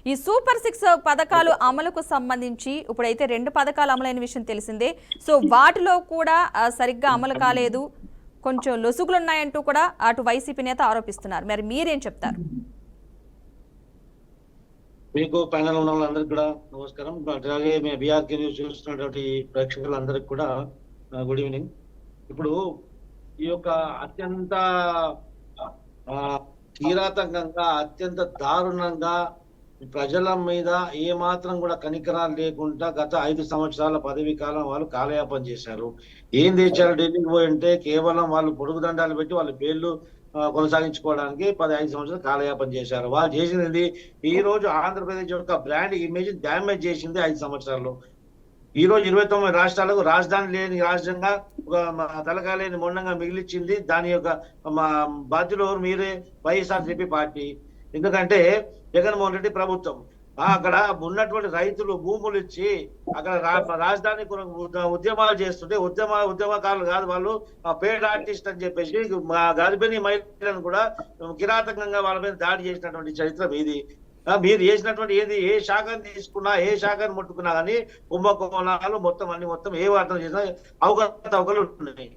ఈ సూపర్ 6 పథకాలు అమలుకు సంబంధించి ఇప్పుడైతే 2 పథకాలు అమలైన విషయం తెలిసిందే. సో వాటిలో కూడా సరిగ్గా అమలు కాలేదు, కొంచెం లొసుగులు ఉన్నాయంటూ కూడా అటు వైసీపీ నేత ఆరోపిస్తున్నారు. మరి మీరేం చెప్తారు? మీకు ప్యానల్ ఉన్న వాళ్ళందరికీ కూడా నమస్కారం. అలాగే మేము బీఆర్కే న్యూస్ చూస్తున్నటువంటి ప్రేక్షకులందరికీ కూడా గుడ్ ఈవినింగ్. ఇప్పుడు ఈ యొక్క అత్యంత కిరాతకంగా, అత్యంత దారుణంగా ప్రజల మీద ఏ మాత్రం కూడా కనికరాలు లేకుండా గత 5 సంవత్సరాల పదవీ కాలం వాళ్ళు కాలయాపన చేశారు. ఏం తెచ్చారు? ఢిల్లీకి పోయి ఉంటే కేవలం వాళ్ళు పొడుగు దండాలు పెట్టి వాళ్ళ పేర్లు కొనసాగించుకోవడానికి 5 సంవత్సరాలు కాలయాపన చేశారు. వాళ్ళు చేసినది ఈ రోజు ఆంధ్రప్రదేశ్ యొక్క బ్రాండ్ ఇమేజ్ డ్యామేజ్ చేసింది 5 సంవత్సరాల్లో. ఈ రోజు 29 రాష్ట్రాలకు రాజధాని లేని రాష్ట్రంగా తలకాయ లేని మొండంగా మిగిలిచ్చింది. దాని యొక్క బాధ్యులు మీరే, వైఎస్ఆర్సీపీ పార్టీ. ఎందుకంటే జగన్మోహన్ రెడ్డి ప్రభుత్వం అక్కడ ఉన్నటువంటి రైతులు భూములు ఇచ్చి అక్కడ రాజధాని ఉద్యమాలు చేస్తుంటే ఉద్యమకారులు కాదు వాళ్ళు, పేడ్ ఆర్టిస్ట్ అని చెప్పేసి గర్భిణీ మహిళలను కూడా కిరాతకంగా వాళ్ళ మీద దాడి చేసినటువంటి చరిత్ర మీది. మీరు చేసినటువంటి ఏ శాఖను తీసుకున్నా, ఏ శాఖను ముట్టుకున్నా కానీ కుంభకోణాలు మొత్తం ఏ వార్తలు చేసినా అవకతవకలు ఉంటున్నాయి.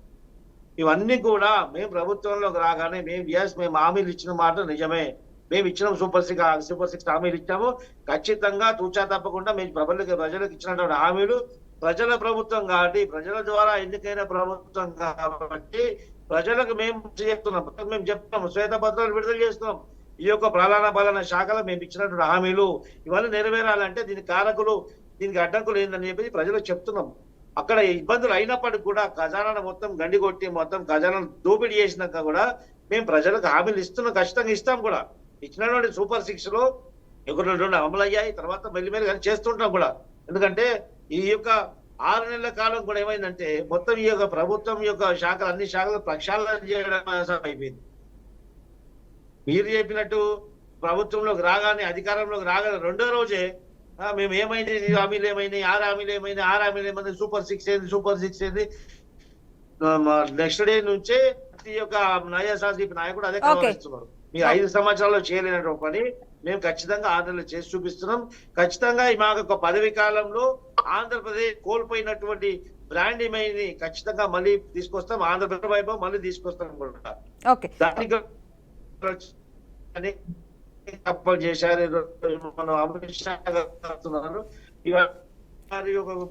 ఇవన్నీ కూడా మేము ప్రభుత్వంలోకి రాగానే మేము హామీలు ఇచ్చిన మాట నిజమే. మేము ఇచ్చినాం సూపర్ 6 హామీలు ఇచ్చాము. ఖచ్చితంగా తూచా తప్పకుండా మేము ప్రజలకు ఇచ్చినటువంటి హామీలు ప్రజల ప్రభుత్వం కాబట్టి, ప్రజల ద్వారా ఎన్నికైన ప్రభుత్వం కాబట్టి ప్రజలకు మేము చెప్తున్నాం, శ్వేతపత్రాలు విడుదల చేస్తున్నాం. ఈ యొక్క పాలనా శాఖలో మేము ఇచ్చినటువంటి హామీలు ఇవన్నీ నెరవేరాలంటే దీనికి అడ్డంకులు ఏందని చెప్పి ప్రజలకు చెప్తున్నాం. అక్కడ ఇబ్బందులు అయినప్పటికీ కూడా ఖజానాను మొత్తం గండి కొట్టి ఖజానాను దోపిడీ చేసినాక కూడా మేము ప్రజలకు హామీలు ఇస్తున్నాం, ఖచ్చితంగా ఇస్తాం కూడా. ఇచ్చినటువంటి సూపర్ 6 లో 1-2 అమలు అయ్యాయి. తర్వాత మెల్లిమెల్లి కానీ చేస్తుంటాం కూడా. ఎందుకంటే ఈ యొక్క 6 నెలల కాలం కూడా ఏమైందంటే మొత్తం ఈ యొక్క ప్రభుత్వం యొక్క శాఖలు అన్ని శాఖలు ప్రక్షాళన చేయడం అయిపోయింది. మీరు చెప్పినట్టు ప్రభుత్వంలోకి రాగానే, అధికారంలోకి రాగానే 2వ రోజే మేము ఏమైంది, హామీలు ఏమైంది, 6 హామీలు ఏమైంది, సూపర్ 6 ఏంది నెక్స్ట్ డే నుంచే ఈ యొక్క వైఎస్ఆర్సీపీ నాయకుడు అదే కనబడుతున్నారు. మీరు 5 సంవత్సరాల్లో చేయలేనటువంటి పని మేము ఖచ్చితంగా 6 నెలలు చేసి చూపిస్తున్నాం. ఖచ్చితంగా మాకు పదవి కాలంలో ఆంధ్రప్రదేశ్ కోల్పోయినటువంటి బ్రాండ్ ఇమేజ్ ని ఖచ్చితంగా మళ్ళీ తీసుకొస్తాం. ఆంధ్రప్రదేశ్ వైభవం మళ్ళీ తీసుకొస్తాం కూడా. దానికి తప్పలు చేశారు. మనం అమిత్ షా గారు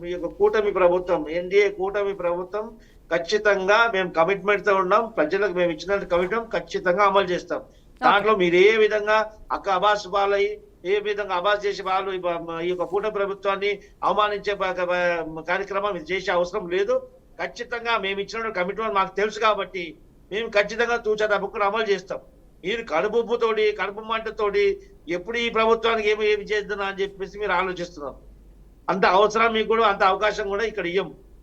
ఈ యొక్క కూటమి ప్రభుత్వం, ఎన్డీఏ కూటమి ప్రభుత్వం ఖచ్చితంగా మేము కమిట్మెంట్ తో ఉన్నాం. ప్రజలకు మేము ఇచ్చిన కమిట్మెంట్ ఖచ్చితంగా అమలు చేస్తాం. దాంట్లో మీరు ఏ విధంగా అబాస్ పాలయ్యి, ఏ విధంగా అబాస్ చేసే వాళ్ళు ఈ యొక్క కూటమి ప్రభుత్వాన్ని అవమానించే కార్యక్రమం చేసే అవసరం లేదు. ఖచ్చితంగా మేము ఇచ్చిన కమిట్మెంట్ మాకు తెలుసు కాబట్టి మేము ఖచ్చితంగా తూచా తప్పకుండా అమలు చేస్తాం. మీరు కడుపు మంటతోటి ఎప్పుడు ఈ ప్రభుత్వానికి ఏమి చేద్దాం అని చెప్పేసి మీరు ఆలోచిస్తున్నారు. అంత అవసరం మీకు కూడా, అంత అవకాశం కూడా ఇక్కడ ఇయ్యం.